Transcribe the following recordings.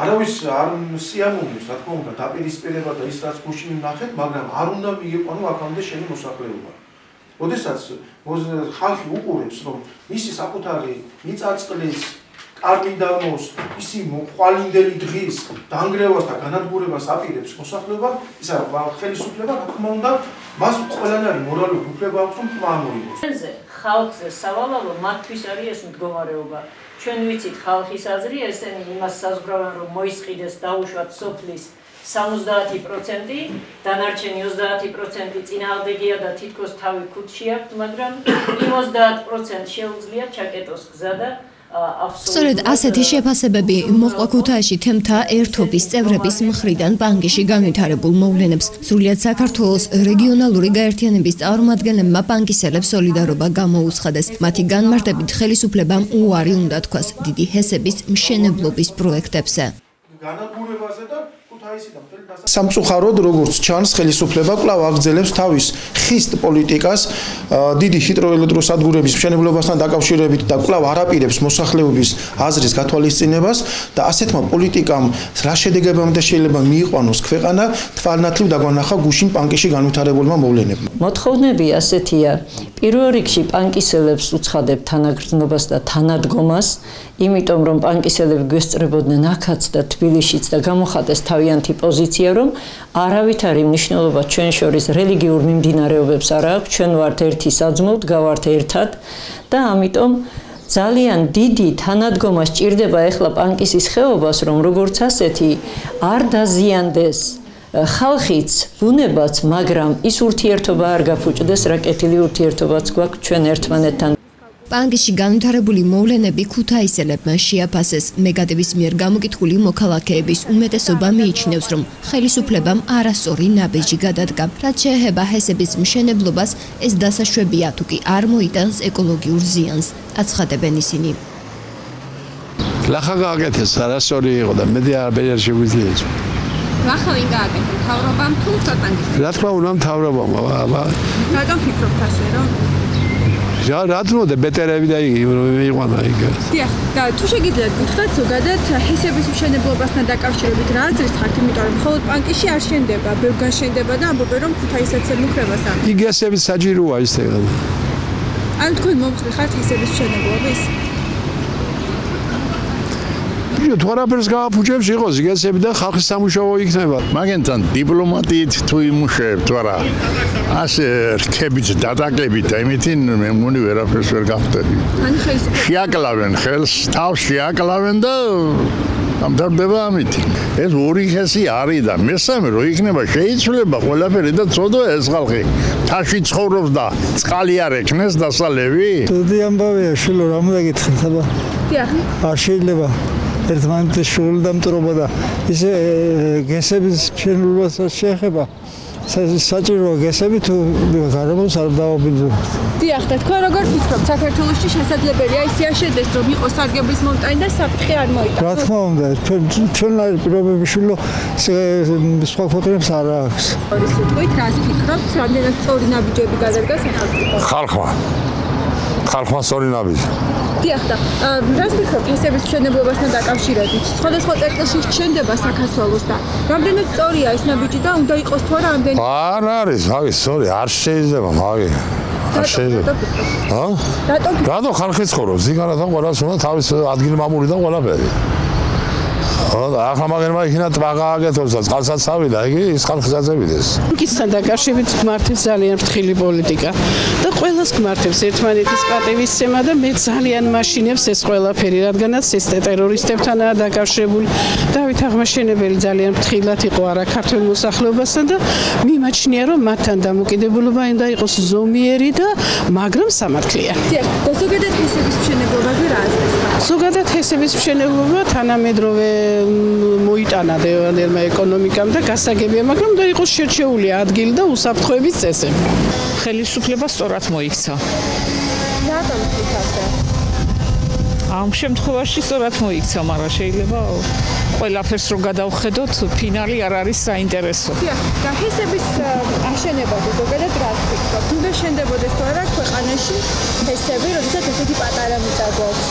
არავის არ სიამოვნებს, რა თქმა უნდა, დაპირისპირება და ის რაც გუშინ ვნახეთ, მაგრამ არ უნდა მიგიყვანო აქამდე შენი მოსახლეობა. როდესაც ხალხი უყურებს, რომ მისი საკუთარი მიწა-წყლის კარმინდამოს ისი მოყვალინდელი დღის დანგრევას და განადგურებას აპირებს მოსახლეობა, ისა ხელისუფლება, რა თქმა უნდა, მას ყველანაირი მორალური უფლება აქვს, რომ თვა ამოიღოს. ხალხზე სავალალო მათთვის არის ეს მდგომარეობა. ჩვენ ვიცით ხალხის აზრი, ესენი იმას საზღვრავენ, რომ მოისყიდეს დაუშვათ სოფლის 70%, დანარჩენი 30% წინააღმდეგია და თითქოს თავი ქუდში აქვს, მაგრამ იმ 30% შეუძლია ჩაკეტოს გზა და სწორედ ასეთი შეფასებები მოყვა ქუთაისში თემთა ერთობის წევრების მხრიდან ბანკში განვითარებულ მოვლენებს. სრულიად საქართველოს რეგიონალური გაერთიანების წარმომადგენლებმა ბანკისელებს სოლიდარობა გამოუცხადეს. მათი განმარტებით ხელისუფლებამ უარი უნდა თქვას დიდი ჰესების მშენებლობის პროექტებზე. სამწუხაროდ, როგორც ჩანს, ხელისუფლება კვლავ აგრძელებს თავის ხისტ პოლიტიკას დიდი ჰიდროელექტროსადგურების მშენებლობასთან დაკავშირებით და კვლავ არაპირებს მოსახლეობის აზრის გათვალისწინებას და ასეთმა პოლიტიკამ რა შედეგებამდე შეიძლება მიიყვანოს ქვეყანა, თვალნათლივ დაგვანახა გუშინ პანკისში განვითარებულმა მოვლენებმა. მოთხოვნები ასეთია. პირველ რიგში პანკისელებს უცხადებ თანაგრძნობას და თანადგომას, იმიტომ რომ პანკისელები გვესწრებოდნენ აქაც და თბილისშიც და გამოხატეს თავიანთი პოზიცია, რომ არავითარი მნიშვნელობა ჩვენ შორის რელიგიურ მიმდინარეობებს არ აქვს, ჩვენ ვართ ერთი საძმოდ, გავართ ერთად და ამიტომ ძალიან დიდი თანადგომა სჭირდება ახლა პანკისის ხეობას, რომ როგორც ასეთი არ დაზიანდეს ხალხიც, ბუნებაც, მაგრამ ის ურთიერთობა არ გაფუჭდეს, რა კეთილი ურთიერთობაც გვაქვს ჩვენ ერთმანეთთან. პანკისში განვითარებული მოვლენები ქუთაისელებმა შეაფასეს. მეგადების მიერ გამოკითხული მოქალაქეების უმეტესობა მიიჩნევს, რომ ხელისუფლებამ არასწორი ნაბიჯი გადადგა. რაც შეეხება ჰესების მშენებლობას, ეს დასაშვებია, თუ კი არ მოიტანს ეკოლოგიურ ზიანს, აცხადებენ ისინი. ლახა გააკეთეს, არასწორი იყო და მე არ შეგვიძლია. ლახა ვინ გააკეთა? მთავრობამ თუ პანკის? რა თქმა უნდა, მთავრობამ. რატომ ფიქრობთ ასე, რომ რა თქმა ბეტერები და იყვანა იქ. დიახ, და თუ შეგიძლიათ გითხრათ ზოგადად ჰესების მშენებლობასთან დაკავშირებით რა აზრით ხართ, იმიტომ რომ მხოლოდ პანკისში არ შენდება, ბევრ გაშენდება და ამბობენ რომ ქუთაისაც ემუქრებას ამ. იქ ჰესების საჭიროა ის ეგ. ან თქვენ მომხდარ ხართ ჰესების მშენებლობის? თუ არაფერს გააფუჭებს იყოს იგესები და ხალხის სამუშაო იქნება. მაგენთან დიპლომატიით თუ იმუშავებთ, არა ასე რქებით დადაკებით და იმითი მე მგონი ვერაფერს ვერ გავხდები. შეაკლავენ ხელს, თავს შეაკლავენ და დამთავრდება ამით. ეს ორი ჰესი არის და მესამე რო იქნება შეიცვლება ყველაფერი და ცოდვა ეს ხალხი თაში ცხოვრობს და წყალი არ ექნეს დასალევი. დიდი ამბავია შილო რა უნდა გითხრათ აბა. დიახ. არ შეიძლება ერთმანეთის შული დამტრობა და ისე გესების მშენებლობასაც შეეხება საჭიროა გესები თუ გარემოს არ დავაბინძუროთ. დიახ, და თქვენ როგორ ფიქრობთ, საქართველოში შესაძლებელია ისე აშენდეს, რომ იყოს სარგებლის მომტანი და საფრთხე არ მოიტანოს? რა თქმა უნდა, ჩვენ პირობები შულო სხვა ქვეყნებს არ აქვს. ორი სიტყვით რას ფიქრობთ, რამდენად სწორი ნაბიჯები გადადგა სახელმწიფო? ხალხმა სწორი ნაბიჯი. დიახ, და რას ფიქრობთ ჰესების მშენებლობასთან დაკავშირებით? სხვადასხვა წერტილში შენდება საქართველოს და რამდენად სწორია ეს ნაბიჯი და უნდა იყოს თუ არა ამდენი? არ არის, სწორი, არ შეიძლება, არ შეიძლება. რატო ხალხი ცხოვრობს? იქანათან ყველას უნდა თავის ადგილმამული და ყველაფერი. ახლა მაგერმა იქნა ტბა გააკეთოს და წყალსაცავი და იგი ის ხალხი ზაძებიდეს. პანკისთან დაკავშირებით გმართებს ძალიან ფრთხილი პოლიტიკა და ყველას გმართებს ერთმანეთის პატივისცემა და მე ძალიან მაშინებს ეს ყველაფერი, რადგანაც ეს ტერორისტებთანაა დაკავშირებული. დავით აღმაშენებელი ძალიან ფრთხილად იყო არა ქართულ მოსახლეობასთან და მიმაჩნია, რომ მათთან დამოკიდებულება უნდა იყოს ზომიერი და მაგრამ სამართლიანი. დიახ, და ზოგადად ჰესების მშენებლობაზე რა აზრით ხართ? ზოგადად ჰესების მშენებლობა თანამედროვე მოიტანა დევანერმა ეკონომიკამ და გასაგებია, მაგრამ და იყოს შერჩეული ადგილი და უსაფრთხოების წესები. ხელისუფლება სწორად მოიქცა. რატომ თქვით ასე? ამ შემთხვევაში სწორად მოიქცა, მაგრამ შეიძლება ყველაფერს რო გადავხედოთ, ფინალი არ არის საინტერესო. დიახ, და ჰესების აშენებაზე ზოგადად რა ფიქრობთ? უნდა შენდებოდეს თუ არა ქვეყანაში ჰესები, როდესაც ესეთი პატარა მიწა გვაქვს?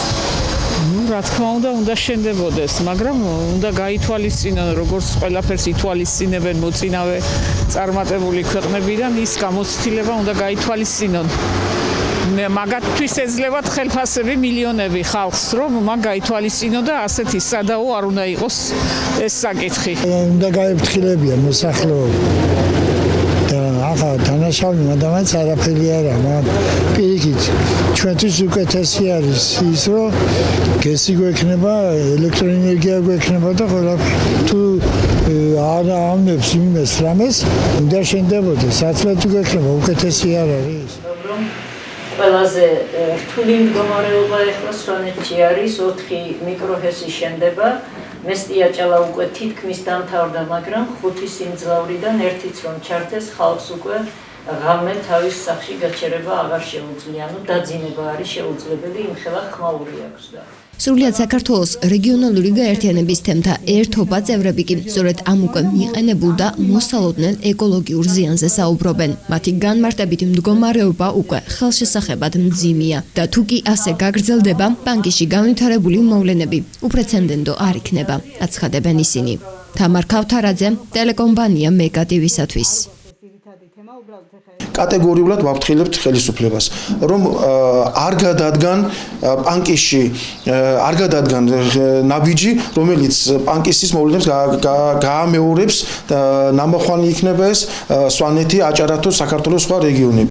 რა თქმა უნდა შენდებოდეს, მაგრამ უნდა გაითვალისწინონ, როგორც ყველაფერს ითვალისწინებენ მოწინავე წარმატებული ქვეყნებიდან, ის გამოცდილება უნდა გაითვალისწინონ. მაგათთვის ეძლევათ ხელფასები მილიონები ხალხს, რომ მაგ გაითვალისწინო და ასეთი სადაო არ უნდა იყოს ეს საკითხი. უნდა გაიფრთხილებიან მოსახლეობა. ახლა დანაშაული ადამიანს არაფერი არ აქვს, მაგრამ პირიქით ჩვენთვის უკეთესი არის ის, რომ გესი გვექნება, ელექტროენერგია გვექნება და ყველაფერი. თუ არ ამნებს იმეს რამეს, უნდა შენდებოდეს, საცვლად თუ გვექნება, უკეთესი არ არის. ყველაზე რთული მდგომარეობა ახლა სვანეთში არის 4 მიკროჰესი შენდება. მესტია ჭალა უკვე თითქმის დამთავრდა, მაგრამ 5 სიმძლავრიდან ერთიც რომ ჩართეს, ხალხს უკვე ღამე თავის სახლში გაჩერება აღარ შეუძლია. დაძინება არის შეუძლებელი, იმხელა ხმაური აქვს და სრულიად საქართველოს რეგიონალური გაერთიანების თემთა ერთობა წევრები კი სწორედ ამ უკვე მიყენებულ და მოსალოდნელ ეკოლოგიურ ზიანზე საუბრობენ. მათი განმარტებით მდგომარეობა უკვე ხელშესახებად მძიმეა და თუ კი ასე გაგრძელდება, ბანკში განვითარებული მოვლენები უპრეცედენტო არ იქნება, აცხადებენ ისინი. თამარ ქავთარაძე, ტელეკომპანია მეგა TV-სათვის. კატეგორიულად ვაფრთხილებთ ხელისუფლებას, რომ არ გადადგან პანკში, არ გადადგან ნაბიჯი, რომელიც პანკისის მოვლენებს გაამეორებს და ნამახვანი იქნება ეს სვანეთი, აჭარა თუ საქართველოს სხვა რეგიონები.